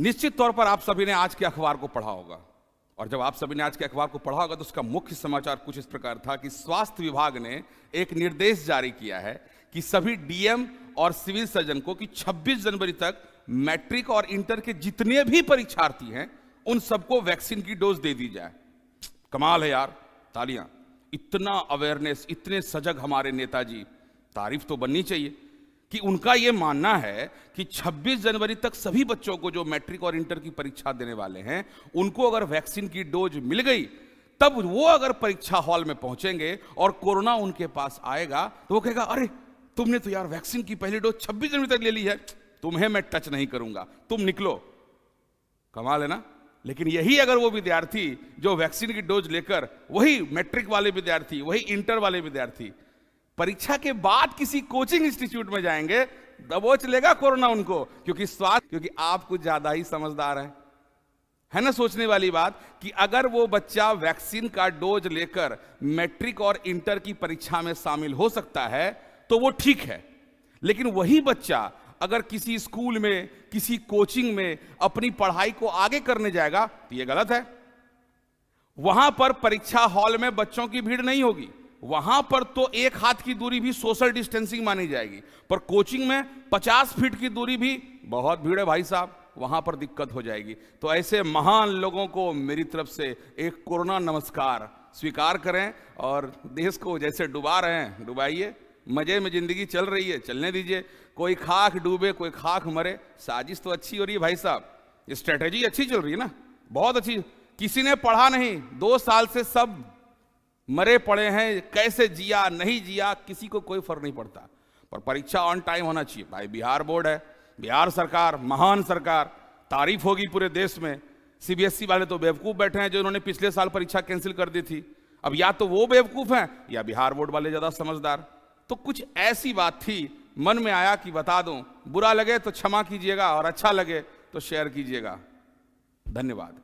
निश्चित तौर पर आप सभी ने आज के अखबार को पढ़ा होगा, और जब आप सभी ने आज के अखबार को पढ़ा होगा तो उसका मुख्य समाचार कुछ इस प्रकार था कि स्वास्थ्य विभाग ने एक निर्देश जारी किया है कि सभी डीएम और सिविल सर्जन को कि 26 जनवरी तक मैट्रिक और इंटर के जितने भी परीक्षार्थी हैं उन सबको वैक्सीन की डोज दे दी जाए। कमाल है यार, तालियां। इतना अवेयरनेस, इतने सजग हमारे नेताजी, तारीफ तो बननी चाहिए कि उनका यह मानना है कि 26 जनवरी तक सभी बच्चों को जो मैट्रिक और इंटर की परीक्षा देने वाले हैं उनको अगर वैक्सीन की डोज मिल गई, तब वो अगर परीक्षा हॉल में पहुंचेंगे और कोरोना उनके पास आएगा तो वो कहेगा, अरे तुमने तो यार वैक्सीन की पहली डोज 26 जनवरी तक ले ली है, तुम्हें मैं टच नहीं करूंगा, तुम निकलो। कमाल है ना। लेकिन यही अगर वो विद्यार्थी जो वैक्सीन की डोज लेकर, वही मैट्रिक वाले विद्यार्थी, वही इंटर वाले विद्यार्थी परीक्षा के बाद किसी कोचिंग इंस्टीट्यूट में जाएंगे, दबोच लेगा कोरोना उनको, क्योंकि आप कुछ ज्यादा ही समझदार है ना। सोचने वाली बात कि अगर वो बच्चा वैक्सीन का डोज लेकर मैट्रिक और इंटर की परीक्षा में शामिल हो सकता है तो वो ठीक है, लेकिन वही बच्चा अगर किसी स्कूल में, किसी कोचिंग में अपनी पढ़ाई को आगे करने जाएगा तो ये गलत है। वहां पर परीक्षा हॉल में बच्चों की भीड़ नहीं होगी, वहां पर तो 1 हाथ की दूरी भी सोशल डिस्टेंसिंग मानी जाएगी, पर कोचिंग में 50 फीट की दूरी भी बहुत भीड़ है भाई साहब, वहां पर दिक्कत हो जाएगी। तो ऐसे महान लोगों को मेरी तरफ से एक कोरोना नमस्कार स्वीकार करें, और देश को जैसे डुबा रहे हैं डुबाइए, मजे में जिंदगी चल रही है चलने दीजिए, कोई खाक डूबे कोई खाक मरे। साजिश तो अच्छी हो रही है भाई साहब, स्ट्रेटेजी अच्छी चल रही है ना, बहुत अच्छी। किसी ने पढ़ा नहीं, 2 साल से सब मरे पड़े हैं, कैसे जिया नहीं जिया किसी को कोई फर्क नहीं पड़ता, पर परीक्षा ऑन टाइम होना चाहिए। भाई बिहार बोर्ड है, बिहार सरकार महान सरकार, तारीफ होगी पूरे देश में। सीबीएसई वाले तो बेवकूफ बैठे हैं जो उन्होंने पिछले साल परीक्षा कैंसिल कर दी थी, अब या तो वो बेवकूफ हैं या बिहार बोर्ड वाले ज्यादा समझदार। तो कुछ ऐसी बात थी, मन में आया कि बता दूं, बुरा लगे तो क्षमा कीजिएगा और अच्छा लगे तो शेयर कीजिएगा। धन्यवाद।